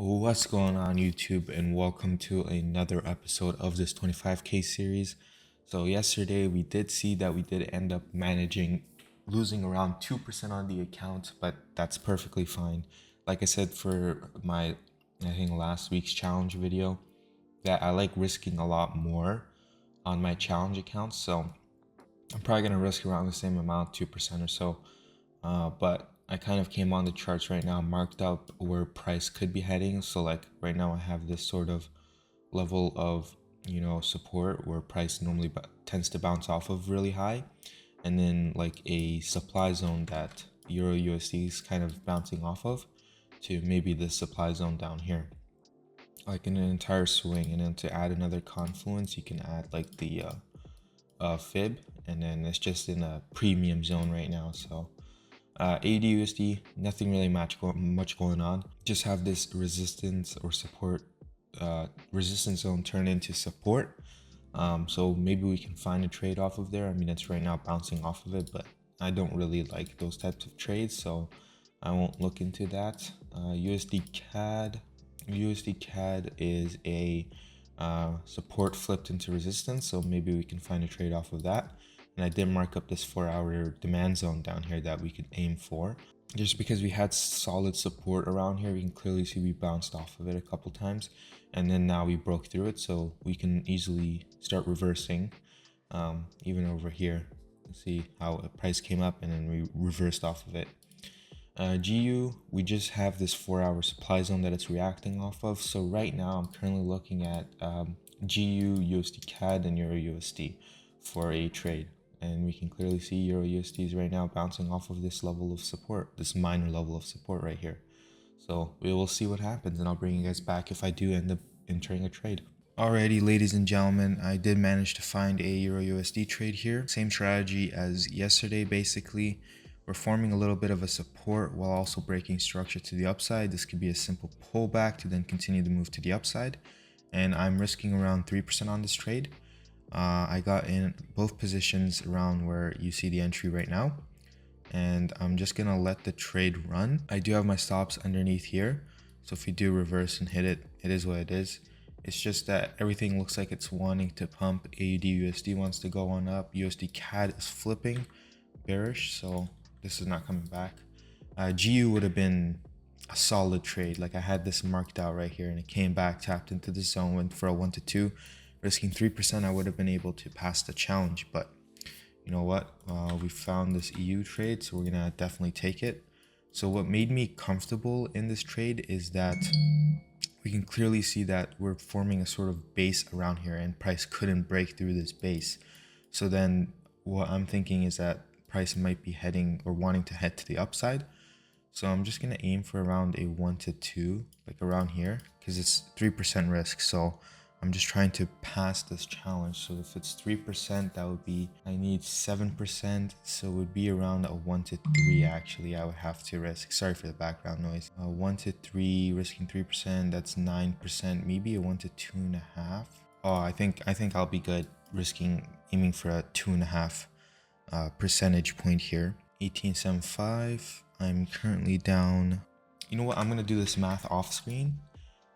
What's going on YouTube, and welcome to another episode of this 25k series. So yesterday we did see that we did end up managing losing around 2% on the account, but that's perfectly fine. Like I said for my I think last week's challenge video, that I like risking a lot more on my challenge accounts, so I'm probably gonna risk around the same amount, 2% or so. But I kind of came on the charts right now, marked up where price could be heading. So like right now I have this sort of level of, support where price normally tends to bounce off of really high. And then like a supply zone that Euro USD is kind of bouncing off of to maybe the supply zone down here. Like in an entire swing, and then to add another confluence, you can add like the fib, and then it's just in a premium zone right now. So AUD/USD, nothing really much going on. Just have this resistance or support, resistance zone turn into support. So maybe we can find a trade off of there. I mean, it's right now bouncing off of it, but I don't really like those types of trades, so I won't look into that. USD CAD. USD CAD is a support flipped into resistance, so maybe we can find a trade off of that. And I did mark up this 4-hour demand zone down here that we could aim for. Just because we had solid support around here, we can clearly see we bounced off of it a couple times, and then now we broke through it, so we can easily start reversing. Even over here, see how a price came up and then we reversed off of it. GU, we just have this 4-hour supply zone that it's reacting off of. So right now I'm currently looking at GU, USD CAD, and Euro USD for a trade. And we can clearly see Euro USD is right now bouncing off of this level of support, this minor level of support right here. So we will see what happens, and I'll bring you guys back if I do end up entering a trade. Alrighty, ladies and gentlemen, I did manage to find a Euro USD trade here. Same strategy as yesterday, basically. We're forming a little bit of a support while also breaking structure to the upside. This could be a simple pullback to then continue the move to the upside. And I'm risking around 3% on this trade. I got in both positions around where you see the entry right now. And I'm just going to let the trade run. I do have my stops underneath here. So if we do reverse and hit it, it is what it is. It's just that everything looks like it's wanting to pump. AUD USD wants to go on up. USD CAD is flipping bearish, so this is not coming back. GU would have been a solid trade. Like I had this marked out right here, and it came back, tapped into the zone, went for a 1 to 2, risking 3%. I would have been able to pass the challenge, but you know what? We found this EU trade, so we're gonna definitely take it. So what made me comfortable in this trade is that we can clearly see that we're forming a sort of base around here, and price couldn't break through this base. So then what I'm thinking is that price might be heading or wanting to head to the upside. So I'm just going to aim for around a 1 to 2, like around here, because it's 3% risk. So I'm just trying to pass this challenge. So if it's 3%, that would be, I need 7%. So it would be around a 1 to 3 actually I would have to risk. Sorry for the background noise. 1 to 3, risking 3%, that's 9%, maybe a 1 to 2.5. Oh, I think I'll be good aiming for a 2.5 percentage point here. 1875. I'm currently down. You know what? I'm gonna do this math off screen,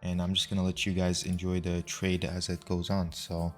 and I'm just gonna let you guys enjoy the trade as it goes on. So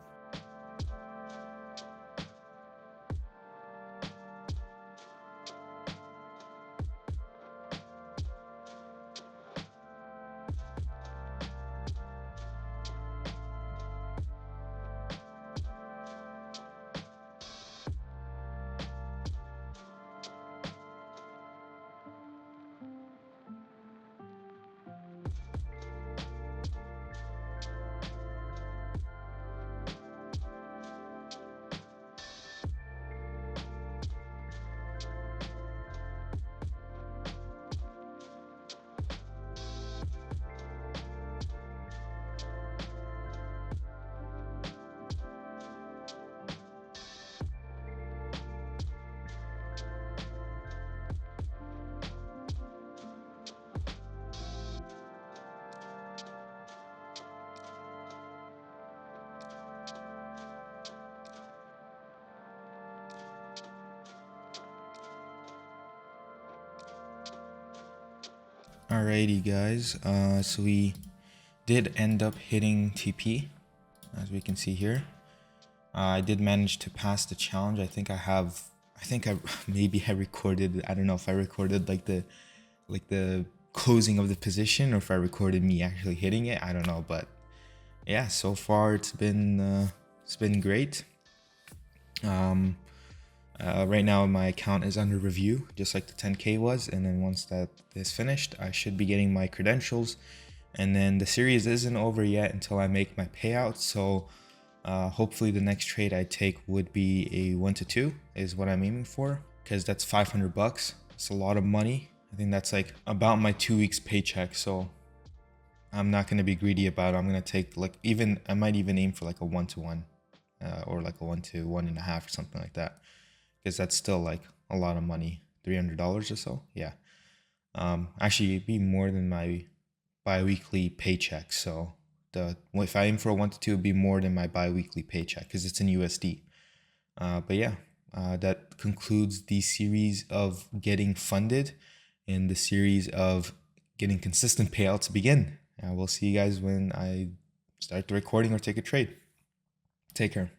Alrighty, guys. So we did end up hitting TP, as we can see here. I did manage to pass the challenge. I think I maybe I recorded. I don't know if I recorded like the closing of the position or if I recorded me actually hitting it. I don't know, but yeah, so far it's been great. Right now my account is under review, just like the 10K was, and then once that is finished, I should be getting my credentials. And then the series isn't over yet until I make my payout, so hopefully the next trade I take would be a 1-2 is what I'm aiming for, because that's 500 bucks. It's a lot of money. I think that's like about my 2 weeks paycheck, so I'm not going to be greedy about it. I'm going to take I might even aim for like a 1-1 or like a 1-1.5 or something like that, because that's still like a lot of money. $300 or so. Yeah. Actually, it'd be more than my bi-weekly paycheck. So if I aim for a 1-2, it'd be more than my bi-weekly paycheck because it's in USD. But yeah, that concludes the series of getting funded and the series of getting consistent payouts begin. We'll see you guys when I start the recording or take a trade. Take care.